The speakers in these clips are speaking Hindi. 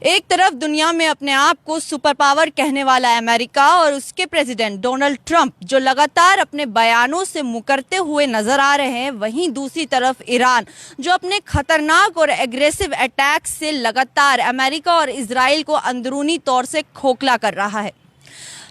एक तरफ दुनिया में अपने आप को सुपर पावर कहने वाला अमेरिका और उसके प्रेसिडेंट डोनाल्ड ट्रंप जो लगातार अपने बयानों से मुकरते हुए नजर आ रहे हैं, वहीं दूसरी तरफ ईरान जो अपने खतरनाक और एग्रेसिव अटैक से लगातार अमेरिका और इजराइल को अंदरूनी तौर से खोखला कर रहा है।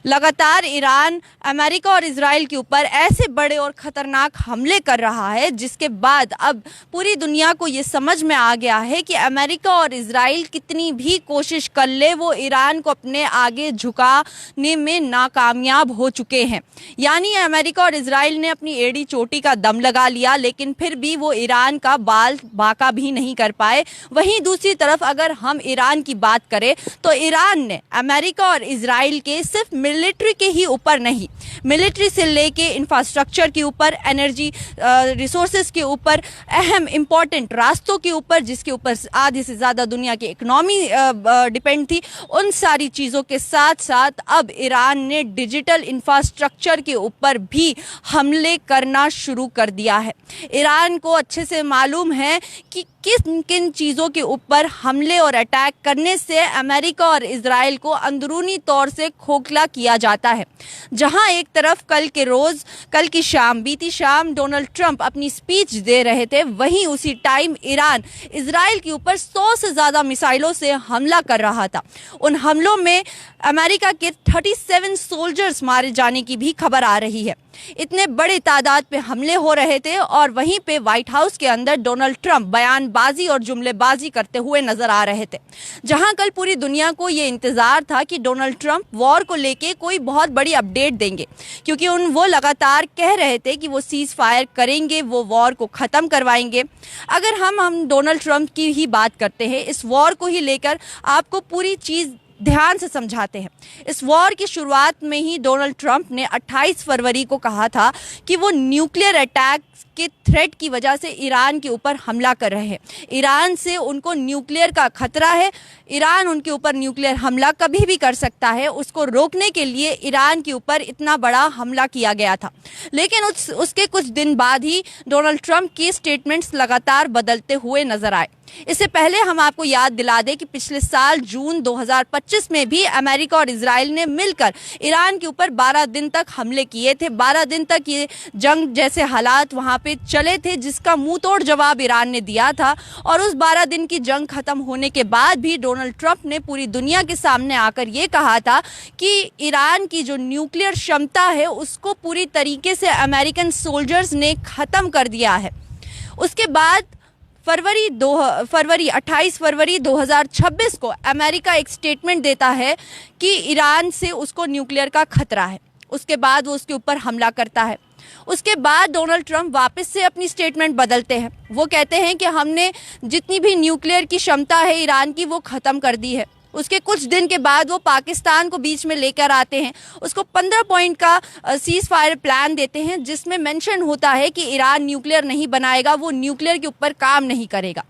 लगातार ईरान अमेरिका और इजराइल के ऊपर ऐसे बड़े और ख़तरनाक हमले कर रहा है जिसके बाद अब पूरी दुनिया को ये समझ में आ गया है कि अमेरिका और इजराइल कितनी भी कोशिश कर ले वो ईरान को अपने आगे झुकाने में नाकामयाब हो चुके हैं। यानी अमेरिका और इजराइल ने अपनी एड़ी चोटी का दम लगा लिया, लेकिन फिर भी वो ईरान का बाल बाका भी नहीं कर पाए। वहीं दूसरी तरफ अगर हम ईरान की बात करें तो ईरान ने अमेरिका और इजराइल के सिर्फ मिलिट्री के ही ऊपर नहीं, मिलिट्री से लेके इंफ्रास्ट्रक्चर के ऊपर, एनर्जी रिसोर्सेज के ऊपर, अहम इम्पॉर्टेंट रास्तों के ऊपर जिसके ऊपर आधे से ज़्यादा दुनिया की इकोनॉमी डिपेंड थी, उन सारी चीज़ों के साथ साथ अब ईरान ने डिजिटल इंफ्रास्ट्रक्चर के ऊपर भी हमले करना शुरू कर दिया है। ईरान को अच्छे से मालूम है कि किन किन चीज़ों के ऊपर हमले और अटैक करने से अमेरिका और इजराइल को अंदरूनी तौर से खोखला किया जाता है। जहां एक तरफ कल की शाम, बीती शाम डोनाल्ड ट्रंप अपनी स्पीच दे रहे थे, वहीं उसी टाइम ईरान इजराइल के ऊपर 100 से ज़्यादा मिसाइलों से हमला कर रहा था। उन हमलों में अमेरिका के 37 सोल्जर्स मारे जाने की भी खबर आ रही है। इतने बड़े तादाद पे हमले हो रहे थे और वहीं पे व्हाइट हाउस के अंदर डोनाल्ड ट्रंप बयानबाजी और जुमलेबाजी करते हुए नजर आ रहे थे। जहां कल पूरी दुनिया को ये इंतजार था कि डोनाल्ड ट्रंप वॉर को लेके कोई बहुत बड़ी अपडेट देंगे, क्योंकि वो लगातार कह रहे थे कि वो सीज फायर करेंगे, वो वॉर को ख़त्म करवाएंगे। अगर हम डोनाल्ड ट्रंप की ही बात करते हैं, इस वॉर को ही लेकर आपको पूरी चीज़ ध्यान से समझाते हैं। इस वॉर की शुरुआत में ही डोनाल्ड ट्रंप ने 28 फरवरी को कहा था कि वो न्यूक्लियर अटैक के थ्रेट की वजह से ईरान के ऊपर हमला कर रहे हैं। ईरान से उनको न्यूक्लियर का खतरा है, ईरान उनके ऊपर न्यूक्लियर हमला कभी भी कर सकता है। उसको रोकने के लिए ईरान के ऊपर इतना बड़ा हमला किया गया था। लेकिन उसके कुछ दिन बाद ही डोनाल्ड ट्रंप के स्टेटमेंट्स लगातार बदलते हुए नजर आए। इससे पहले हम आपको याद दिला दें कि पिछले साल जून 2025 में भी अमेरिका और इजराइल ने मिलकर ईरान के ऊपर 12 दिन तक हमले किए थे। 12 दिन तक ये जंग जैसे हालात वहाँ पे चले थे, जिसका मुंह तोड़ जवाब ईरान ने दिया था। और उस 12 दिन की जंग खत्म होने के बाद भी डोनाल्ड ट्रंप ने पूरी दुनिया के सामने आकर ये कहा था कि ईरान की जो न्यूक्लियर क्षमता है उसको पूरी तरीके से अमेरिकन सोल्जर्स ने ख़त्म कर दिया है। उसके बाद 28 फरवरी 2026 को अमेरिका एक स्टेटमेंट देता है कि ईरान से उसको न्यूक्लियर का खतरा है। उसके बाद वो उसके ऊपर हमला करता है। उसके बाद डोनाल्ड ट्रंप वापस से अपनी स्टेटमेंट बदलते हैं। वो कहते हैं कि हमने जितनी भी न्यूक्लियर की क्षमता है ईरान की वो ख़त्म कर दी है। उसके कुछ दिन के बाद वो पाकिस्तान को बीच में लेकर आते हैं, उसको 15 पॉइंट का सीज फायर प्लान देते हैं, जिसमें मेंशन होता है कि ईरान न्यूक्लियर नहीं बनाएगा, वो न्यूक्लियर के ऊपर काम नहीं करेगा।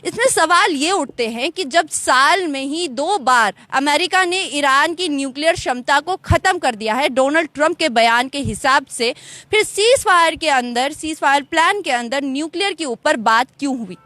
इसमें सवाल ये उठते हैं कि जब साल में ही 2 बार अमेरिका ने ईरान की न्यूक्लियर क्षमता को ख़त्म कर दिया है डोनाल्ड ट्रंप के बयान के हिसाब से, फिर सीज फायर प्लान के अंदर न्यूक्लियर के ऊपर बात क्यों हुई?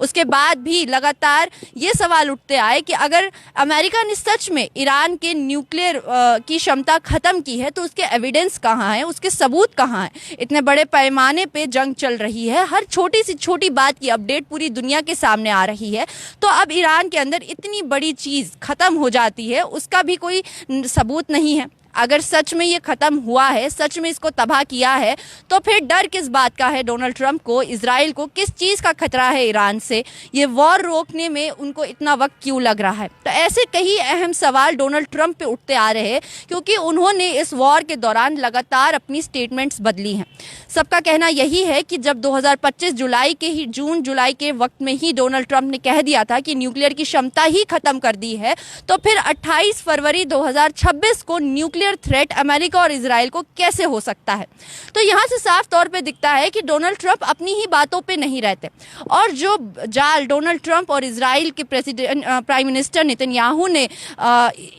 उसके बाद भी लगातार ये सवाल उठते आए कि अगर अमेरिका ने सच में ईरान के न्यूक्लियर की क्षमता ख़त्म की है तो उसके एविडेंस कहाँ हैं, उसके सबूत कहाँ हैं? इतने बड़े पैमाने पे जंग चल रही है, हर छोटी से छोटी बात की अपडेट पूरी दुनिया के सामने आ रही है, तो अब ईरान के अंदर इतनी बड़ी चीज़ ख़त्म हो जाती है, उसका भी कोई सबूत नहीं है। अगर सच में ये ख़त्म हुआ है, सच में इसको तबाह किया है, तो फिर डर किस बात का है डोनाल्ड ट्रंप को? इजराइल को किस चीज़ का खतरा है ईरान से? ये वॉर रोकने में उनको इतना वक्त क्यों लग रहा है? तो ऐसे कई अहम सवाल डोनाल्ड ट्रंप पे उठते आ रहे हैं, क्योंकि उन्होंने इस वॉर के दौरान लगातार अपनी स्टेटमेंट्स बदली हैं। सबका कहना यही है कि जब 2025 जून जुलाई के वक्त में ही डोनाल्ड ट्रंप ने कह दिया था कि न्यूक्लियर की क्षमता ही ख़त्म कर दी है, तो फिर 28 फरवरी 2026 को न्यूक्लियर थ्रेट अमेरिका और इजराइल को कैसे हो सकता है? तो यहाँ से साफ तौर पे दिखता है कि डोनाल्ड ट्रंप अपनी ही बातों पे नहीं रहते, और जो जाल डोनाल्ड ट्रंप और इजराइल के प्राइम मिनिस्टर नेतन्याहू ने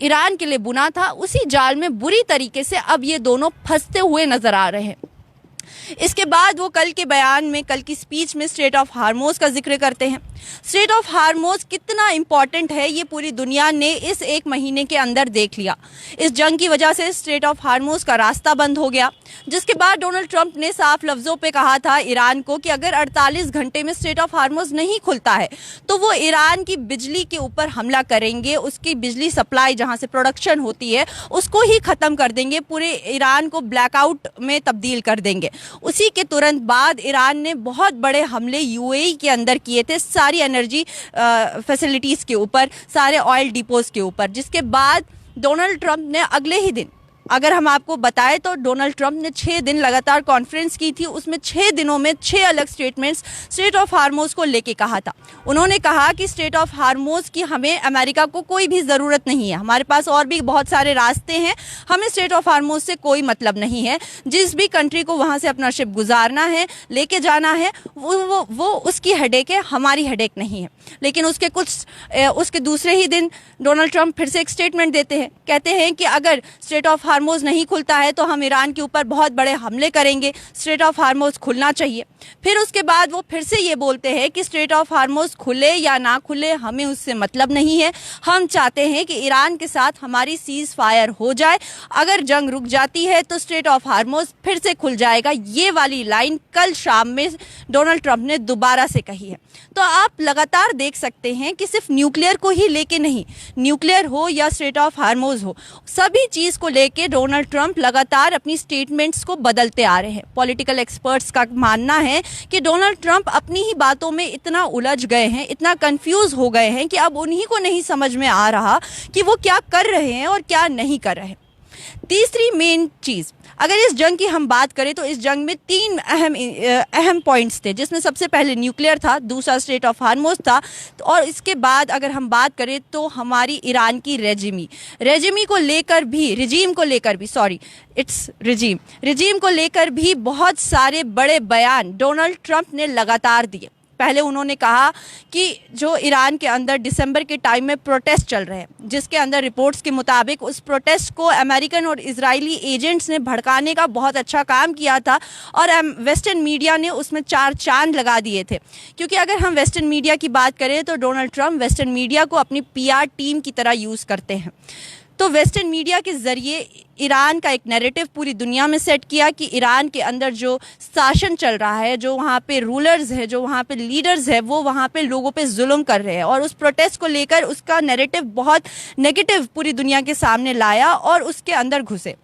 ईरान के लिए बुना था, उसी जाल में बुरी तरीके से अब ये दोनों फंसते हुए नजर आ रहे हैं। इसके बाद वो कल के बयान में, कल की स्पीच में स्ट्रेट ऑफ हार्मोज का जिक्र करते हैं। स्ट्रेट ऑफ हार्मोज कितना इंपॉर्टेंट है ये पूरी दुनिया ने इस एक महीने के अंदर देख लिया। इस जंग की वजह से स्ट्रेट ऑफ हार्मोज का रास्ता बंद हो गया, जिसके बाद डोनाल्ड ट्रंप ने साफ लफ्जों पे कहा था ईरान को कि अगर 48 घंटे में स्ट्रेट ऑफ हार्मोज नहीं खुलता है तो वो ईरान की बिजली के ऊपर हमला करेंगे, उसकी बिजली सप्लाई जहां से प्रोडक्शन होती है उसको ही खत्म कर देंगे, पूरे ईरान को ब्लैकआउट में तब्दील कर देंगे। उसी के तुरंत बाद ईरान ने बहुत बड़े हमले यूएई के अंदर किए थे, सारी एनर्जी फैसिलिटीज़ के ऊपर, सारे ऑयल डिपोज के ऊपर, जिसके बाद डोनाल्ड ट्रंप ने अगले ही दिन, अगर हम आपको बताएं तो डोनाल्ड ट्रंप ने 6 दिन लगातार कॉन्फ्रेंस की थी। उसमें 6 दिनों में 6 अलग स्टेटमेंट्स स्ट्रेट ऑफ हार्मोज को लेके कहा था। उन्होंने कहा कि स्ट्रेट ऑफ हार्मोज की हमें अमेरिका को कोई भी ज़रूरत नहीं है, हमारे पास और भी बहुत सारे रास्ते हैं, हमें स्ट्रेट ऑफ हार्मोज से कोई मतलब नहीं है। जिस भी कंट्री को वहाँ से अपना शिप गुजारना है, लेके जाना है, वो उसकी हेडेक है, हमारी हेडेक नहीं है। लेकिन उसके दूसरे ही दिन डोनाल्ड ट्रंप फिर से एक स्टेटमेंट देते हैं, कहते हैं कि अगर स्ट्रेट ऑफ हार्मोज नहीं खुलता है तो हम ईरान के ऊपर बहुत बड़े हमले करेंगे, स्ट्रेट ऑफ हार्मोज खुलना चाहिए। फिर उसके बाद वो फिर से ये बोलते हैं कि स्ट्रेट ऑफ हार्मोज खुले या ना खुले हमें उससे मतलब नहीं है, हम चाहते हैं कि ईरान के साथ हमारी सीज फायर हो जाए, अगर जंग रुक जाती है तो स्ट्रेट ऑफ हार्मोज फिर से खुल जाएगा। ये वाली लाइन कल शाम में डोनाल्ड ट्रंप ने दोबारा से कही है। तो आप लगातार देख सकते हैं कि सिर्फ न्यूक्लियर को ही लेके नहीं, न्यूक्लियर हो या स्ट्रेट ऑफ हार्मोज हो, सभी चीज़ को लेके डोनाल्ड ट्रंप लगातार अपनी स्टेटमेंट्स को बदलते आ रहे हैं। पॉलिटिकल एक्सपर्ट्स का मानना है कि डोनाल्ड ट्रंप अपनी ही बातों में इतना उलझ गए हैं, इतना कंफ्यूज हो गए हैं कि अब उन्हीं को नहीं समझ में आ रहा कि वो क्या कर रहे हैं और क्या नहीं कर रहे। तीसरी मेन चीज़, अगर इस जंग की हम बात करें तो इस जंग में 3 अहम पॉइंट्स थे, जिसमें सबसे पहले न्यूक्लियर था, दूसरा स्ट्रेट ऑफ हार्मोज था, और इसके बाद अगर हम बात करें तो हमारी ईरान की रिजीम को लेकर भी बहुत सारे बड़े बयान डोनाल्ड ट्रंप ने लगातार दिए। पहले उन्होंने कहा कि जो ईरान के अंदर दिसंबर के टाइम में प्रोटेस्ट चल रहे हैं, जिसके अंदर रिपोर्ट्स के मुताबिक उस प्रोटेस्ट को अमेरिकन और इजरायली एजेंट्स ने भड़काने का बहुत अच्छा काम किया था और वेस्टर्न मीडिया ने उसमें 4 चांद लगा दिए थे। क्योंकि अगर हम वेस्टर्न मीडिया की बात करें तो डोनाल्ड ट्रंप वेस्टर्न मीडिया को अपनी पीआर टीम की तरह यूज़ करते हैं। तो वेस्टर्न मीडिया के ज़रिए ईरान का एक नैरेटिव पूरी दुनिया में सेट किया कि ईरान के अंदर जो शासन चल रहा है, जो वहाँ पे रूलर्स है, जो वहाँ पे लीडर्स है, वो वहाँ पे लोगों पे जुल्म कर रहे हैं, और उस प्रोटेस्ट को लेकर उसका नैरेटिव बहुत नेगेटिव पूरी दुनिया के सामने लाया और उसके अंदर घुसे।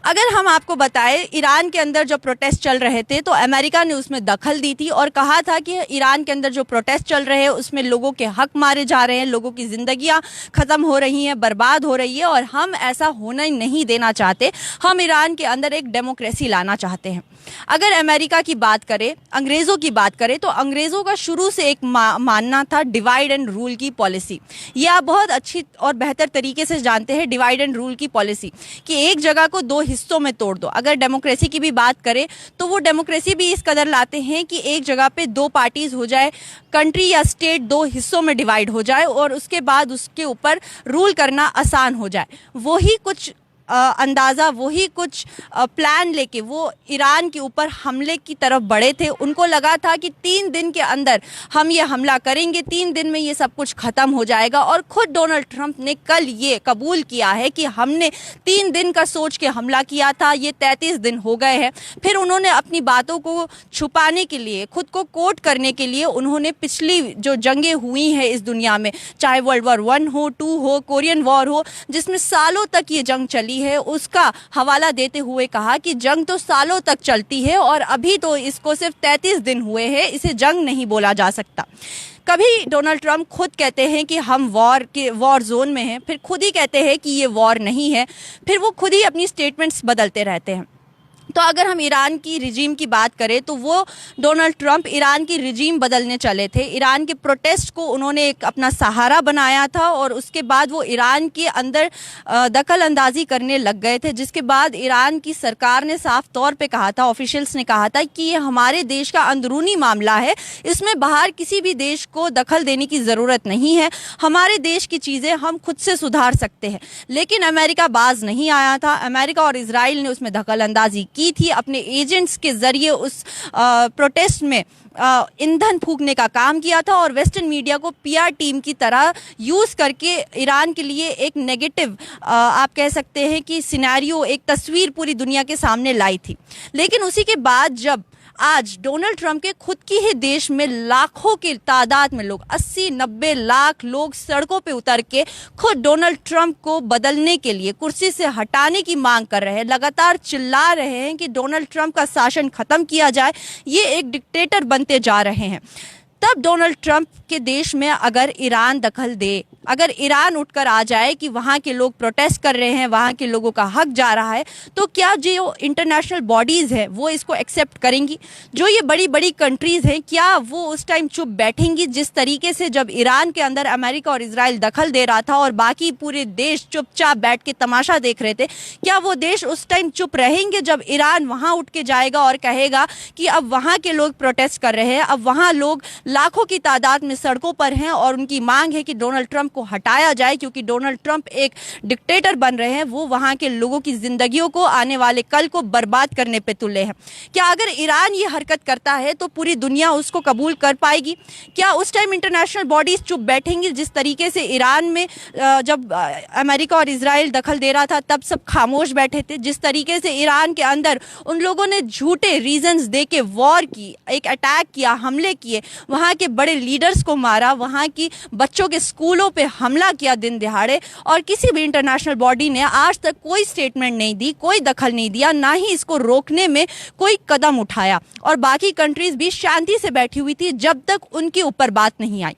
अगर हम आपको बताएं, ईरान के अंदर जो प्रोटेस्ट चल रहे थे तो अमेरिका ने उसमें दखल दी थी और कहा था कि ईरान के अंदर जो प्रोटेस्ट चल रहे हैं उसमें लोगों के हक मारे जा रहे हैं, लोगों की ज़िंदगियां ख़त्म हो रही हैं, बर्बाद हो रही है, और हम ऐसा होना ही नहीं देना चाहते। हम ईरान के अंदर एक डेमोक्रेसी लाना चाहते हैं। अगर अमेरिका की बात करें, अंग्रेज़ों की बात करें, तो अंग्रेज़ों का शुरू से एक मानना था डिवाइड एंड रूल की पॉलिसी। ये आप बहुत अच्छी और बेहतर तरीके से जानते हैं, डिवाइड एंड रूल की पॉलिसी, कि एक जगह को 2 हिस्सों में तोड़ दो। अगर डेमोक्रेसी की भी बात करें तो वो डेमोक्रेसी भी इस कदर लाते हैं कि एक जगह पे 2 पार्टीज हो जाए, कंट्री या स्टेट 2 हिस्सों में डिवाइड हो जाए और उसके बाद उसके ऊपर रूल करना आसान हो जाए। वही कुछ अंदाज़ा, वही कुछ प्लान लेके वो ईरान के ऊपर हमले की तरफ बढ़े थे। उनको लगा था कि 3 दिन के अंदर हम ये हमला करेंगे, 3 दिन में ये सब कुछ ख़त्म हो जाएगा। और ख़ुद डोनाल्ड ट्रंप ने कल ये कबूल किया है कि हमने 3 दिन का सोच के हमला किया था, ये 33 दिन हो गए हैं। फिर उन्होंने अपनी बातों को छुपाने के लिए, खुद को कोट करने के लिए, उन्होंने पिछली जो जंगें हुई हैं इस दुनिया में, चाहे वर्ल्ड वॉर 1 हो, 2 हो, कोरियन वॉर हो, जिसमें सालों तक ये जंग चली है, उसका हवाला देते हुए कहा कि जंग तो सालों तक चलती है और अभी तो इसको सिर्फ 33 दिन हुए हैं, इसे जंग नहीं बोला जा सकता। कभी डोनाल्ड ट्रंप खुद कहते हैं कि हम वॉर जोन में हैं, फिर खुद ही कहते हैं कि ये वॉर नहीं है, फिर वो खुद ही अपनी स्टेटमेंट्स बदलते रहते हैं। तो अगर हम ईरान की रिजीम की बात करें तो वो डोनाल्ड ट्रंप ईरान की रिजीम बदलने चले थे। ईरान के प्रोटेस्ट को उन्होंने एक अपना सहारा बनाया था और उसके बाद वो ईरान के अंदर दखल अंदाजी करने लग गए थे, जिसके बाद ईरान की सरकार ने साफ तौर पे कहा था, ऑफिशियल्स ने कहा था कि ये हमारे देश का अंदरूनी मामला है, इसमें बाहर किसी भी देश को दखल देने की ज़रूरत नहीं है, हमारे देश की चीज़ें हम खुद से सुधार सकते हैं। लेकिन अमेरिका बाज नहीं आया था, अमेरिका और इजराइल ने उसमें दखल अंदाजी की थी, अपने एजेंट्स के जरिए उस प्रोटेस्ट में ईंधन फूकने का काम किया था और वेस्टर्न मीडिया को पीआर टीम की तरह यूज़ करके ईरान के लिए एक नेगेटिव आप कह सकते हैं कि सिनेरियो, एक तस्वीर पूरी दुनिया के सामने लाई थी। लेकिन उसी के बाद जब आज डोनाल्ड ट्रंप के खुद की ही देश में लाखों की तादाद में लोग, 80-90 लाख लोग सड़कों पे उतर के खुद डोनाल्ड ट्रंप को बदलने के लिए, कुर्सी से हटाने की मांग कर रहे हैं, लगातार चिल्ला रहे हैं कि डोनाल्ड ट्रंप का शासन खत्म किया जाए, ये एक डिक्टेटर बनते जा रहे हैं। तब डोनाल्ड ट्रंप के देश में अगर ईरान दखल दे, अगर ईरान उठकर आ जाए कि वहाँ के लोग प्रोटेस्ट कर रहे हैं, वहाँ के लोगों का हक जा रहा है, तो क्या जो इंटरनेशनल बॉडीज़ हैं वो इसको एक्सेप्ट करेंगी? जो ये बड़ी बड़ी कंट्रीज़ हैं, क्या वो उस टाइम चुप बैठेंगी? जिस तरीके से जब ईरान के अंदर अमेरिका और इजराइल दखल दे रहा था और बाकी पूरे देश चुपचाप बैठ के तमाशा देख रहे थे, क्या वो देश उस टाइम चुप रहेंगे जब ईरान वहाँ उठ के जाएगा और कहेगा कि अब वहाँ के लोग प्रोटेस्ट कर रहे हैं, अब वहाँ लोग लाखों की तादाद में सड़कों पर हैं और उनकी मांग है कि डोनाल्ड ट्रंप को हटाया जाए क्योंकि डोनाल्ड ट्रंप एक डिक्टेटर बन रहे हैं, वो वहां के लोगों की जिंदगियों को, आने वाले कल को बर्बाद करने पे तुले हैं? क्या अगर ईरान ये हरकत करता है तो पूरी दुनिया उसको कबूल कर पाएगी? क्या उस टाइम इंटरनेशनल बॉडीज चुप बैठेंगी? जिस तरीके से ईरान में जब अमेरिका और इजराइल दखल दे रहा था तब सब खामोश बैठे थे, जिस तरीके से ईरान के अंदर उन लोगों ने झूठे रीजंस दे के वॉर की, एक अटैक किया, हमले किए, वहां के बड़े लीडर्स को मारा, वहां की बच्चों के स्कूलों पे हमला किया दिन दिहाड़े, और किसी भी इंटरनेशनल बॉडी ने आज तक कोई स्टेटमेंट नहीं दी, कोई दखल नहीं दिया, ना ही इसको रोकने में कोई कदम उठाया। और बाकी कंट्रीज भी शांति से बैठी हुई थी जब तक उनके ऊपर बात नहीं आई।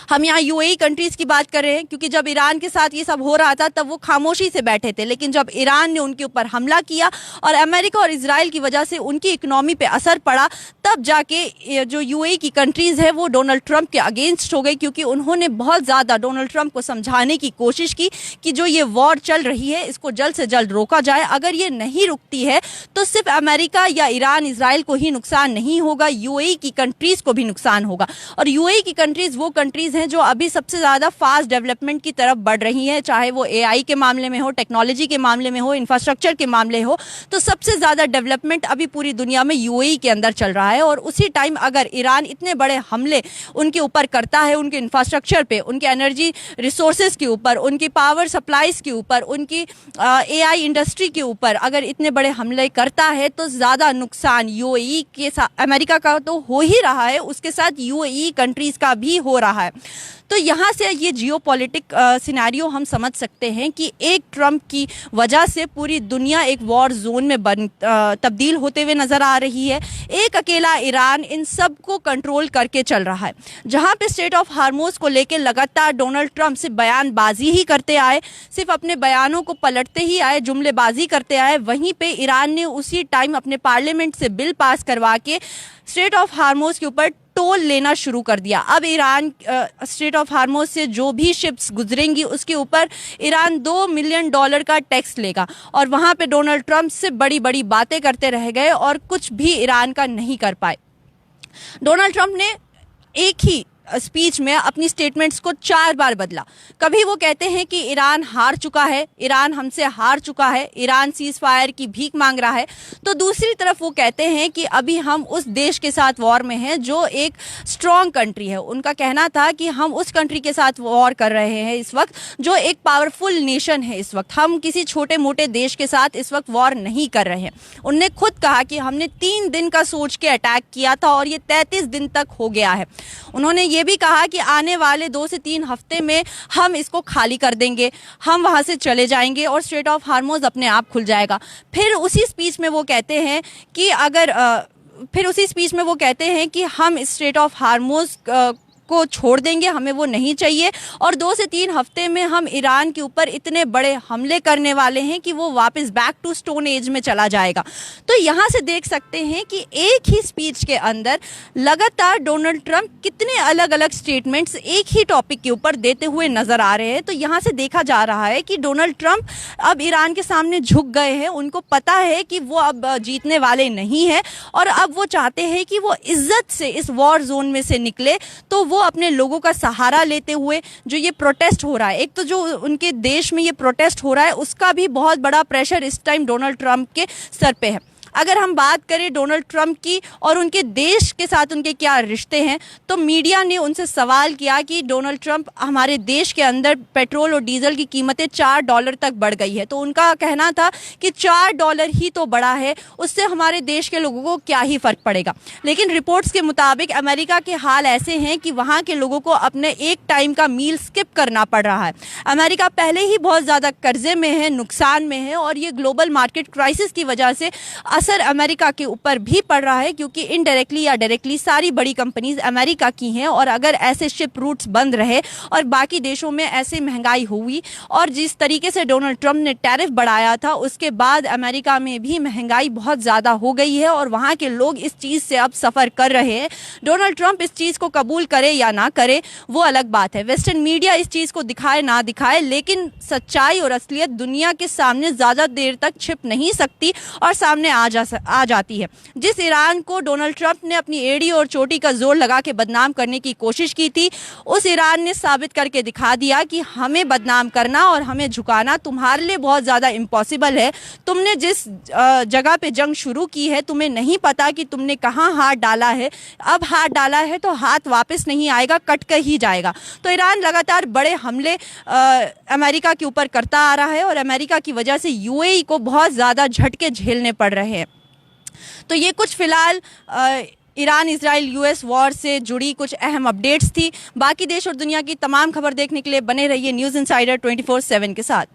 हम यहाँ यूएई कंट्रीज की बात कर रहे हैं क्योंकि जब ईरान के साथ ये सब हो रहा था तब वो खामोशी से बैठे थे, लेकिन जब ईरान ने उनके ऊपर हमला किया और अमेरिका और इजराइल की वजह से उनकी इकोनॉमी पे असर पड़ा, तब जाके जो यूएई की कंट्रीज है वो डोनाल्ड ट्रंप के अगेंस्ट हो गई, क्योंकि उन्होंने बहुत ज़्यादा डोनाल्ड ट्रंप को समझाने की कोशिश की कि जो ये वॉर चल रही है इसको जल्द से जल्द रोका जाए। अगर ये नहीं रुकती है तो सिर्फ अमेरिका या ईरान, इजराइल को ही नुकसान नहीं होगा, यूएई की कंट्रीज को भी नुकसान होगा। और यूएई की कंट्रीज वो कंट्रीज हैं जो अभी सबसे ज़्यादा फास्ट डेवलपमेंट की तरफ बढ़ रही हैं, चाहे वो एआई के मामले में हो, टेक्नोलॉजी के मामले में हो, इंफ्रास्ट्रक्चर के मामले हो, तो सबसे ज़्यादा डेवलपमेंट अभी पूरी दुनिया में यूएई के अंदर चल रहा है। और उसी टाइम अगर ईरान इतने बड़े हमले उनके ऊपर करता है, उनके इंफ्रास्ट्रक्चर पे, उनके एनर्जी रिसोर्सेज के ऊपर, उनकी पावर सप्लाईज के ऊपर, उनकी एआई इंडस्ट्री के ऊपर अगर इतने बड़े हमले करता है तो ज़्यादा नुकसान यूएई के साथ, अमेरिका का तो हो ही रहा है, उसके साथ यूएई कंट्रीज़ का भी हो रहा है। तो यहाँ से ये जियोपॉलिटिक सिनेरियो हम समझ सकते हैं कि एक ट्रंप की वजह से पूरी दुनिया एक वॉर जोन में तब्दील होते हुए नज़र आ रही है। एक अकेला ईरान इन सब को कंट्रोल करके चल रहा है। जहाँ पे स्ट्रेट ऑफ हार्मोज को लेकर लगातार डोनाल्ड ट्रंप सिर्फ बयानबाजी ही करते आए, सिर्फ अपने बयानों को पलटते ही आए, जुमलेबाजी करते आए, वहीं पे ईरान ने उसी टाइम अपने पार्लियामेंट से बिल पास करवा के स्ट्रेट ऑफ हार्मोज के ऊपर टोल लेना शुरू कर दिया। अब ईरान स्ट्रेट ऑफ हार्मोज से जो भी शिप्स गुजरेंगी उसके ऊपर ईरान $2 मिलियन का टैक्स लेगा। और वहाँ पे डोनाल्ड ट्रंप से बड़ी बड़ी बातें करते रह गए और कुछ भी ईरान का नहीं कर पाए। डोनाल्ड ट्रंप ने एक ही स्पीच में अपनी स्टेटमेंट्स को 4 बार बदला। कभी वो कहते हैं कि ईरान हार चुका है, ईरान हमसे हार चुका है, ईरान सीज फायर की भीख मांग रहा है, तो दूसरी तरफ वो कहते हैं कि अभी हम उस देश के साथ वॉर में हैं जो एक स्ट्रॉन्ग कंट्री है। उनका कहना था कि हम उस कंट्री के साथ वॉर कर रहे हैं इस वक्त जो एक पावरफुल नेशन है। इस वक्त हम किसी छोटे मोटे देश के साथ इस वक्त वॉर नहीं कर रहे हैं। उनने खुद कहा कि हमने 3 दिन का सोच के अटैक किया था और ये 33 दिन तक हो गया है। उन्होंने ये भी कहा कि आने वाले 2 से 3 हफ्ते में हम इसको खाली कर देंगे, हम वहां से चले जाएंगे और स्ट्रेट ऑफ हार्मोज अपने आप खुल जाएगा। फिर उसी स्पीच में वो कहते हैं कि हम स्ट्रेट ऑफ हार्मोज को छोड़ देंगे, हमें वो नहीं चाहिए, और 2 से 3 हफ्ते में हम ईरान के ऊपर इतने बड़े हमले करने वाले हैं कि वो वापस बैक टू स्टोन एज में चला जाएगा। तो यहाँ से देख सकते हैं कि एक ही स्पीच के अंदर लगातार डोनाल्ड ट्रंप कितने अलग अलग स्टेटमेंट्स एक ही टॉपिक के ऊपर देते हुए नजर आ रहे हैं। तो यहाँ से देखा जा रहा है कि डोनाल्ड ट्रंप अब ईरान के सामने झुक गए हैं। उनको पता है कि वो अब जीतने वाले नहीं हैं और अब वो चाहते हैं कि वो इज्जत से इस वॉर जोन में से निकले। तो वो अपने लोगों का सहारा लेते हुए जो ये प्रोटेस्ट हो रहा है, एक तो जो उनके देश में ये प्रोटेस्ट हो रहा है उसका भी बहुत बड़ा प्रेशर इस टाइम डोनाल्ड ट्रंप के सर पे है। अगर हम बात करें डोनाल्ड ट्रंप की और उनके देश के साथ उनके क्या रिश्ते हैं, तो मीडिया ने उनसे सवाल किया कि डोनाल्ड ट्रंप, हमारे देश के अंदर पेट्रोल और डीजल की कीमतें $4 तक बढ़ गई है। तो उनका कहना था कि $4 ही तो बढ़ा है, उससे हमारे देश के लोगों को क्या ही फ़र्क पड़ेगा। लेकिन रिपोर्ट्स के मुताबिक अमेरिका के हाल ऐसे हैं कि वहाँ के लोगों को अपने एक टाइम का मील स्किप करना पड़ रहा है। अमेरिका पहले ही बहुत ज़्यादा कर्जे में है, नुकसान में है, और ये ग्लोबल मार्केट क्राइसिस की वजह से असर अमेरिका के ऊपर भी पड़ रहा है, क्योंकि इनडायरेक्टली या डायरेक्टली सारी बड़ी कंपनीज अमेरिका की हैं। और अगर ऐसे शिप रूट्स बंद रहे और बाकी देशों में ऐसे महंगाई हुई और जिस तरीके से डोनाल्ड ट्रंप ने टैरिफ बढ़ाया था, उसके बाद अमेरिका में भी महंगाई बहुत ज़्यादा हो गई है और वहाँ के लोग इस चीज़ से अब सफ़र कर रहे हैं। डोनाल्ड ट्रंप इस चीज़ को कबूल करे या ना करे वो अलग बात है, वेस्टर्न मीडिया इस चीज़ को दिखाए ना दिखाए, लेकिन सच्चाई और असलियत दुनिया के सामने ज़्यादा देर तक छिप नहीं सकती और सामने आ जाती है। जिस ईरान को डोनाल्ड ट्रंप ने अपनी एड़ी और चोटी का जोर लगा के बदनाम करने की कोशिश की थी, उस ईरान ने साबित करके दिखा दिया कि हमें बदनाम करना और हमें झुकाना तुम्हारे लिए बहुत ज़्यादा इम्पॉसिबल है। तुमने जिस जगह पे जंग शुरू की है, तुम्हें नहीं पता कि तुमने कहाँ हाथ डाला है। अब हाथ डाला है तो हाथ वापस नहीं आएगा, कट कर ही जाएगा। तो ईरान लगातार बड़े हमले अमेरिका के ऊपर करता आ रहा है और अमेरिका की वजह से यूएई को बहुत ज़्यादा झटके झेलने पड़ रहे हैं। तो ये कुछ फिलहाल ईरान इजराइल यूएस वॉर से जुड़ी कुछ अहम अपडेट्स थी। बाकी देश और दुनिया की तमाम खबर देखने के लिए बने रहिए न्यूज़ इनसाइडर 24/7 के साथ।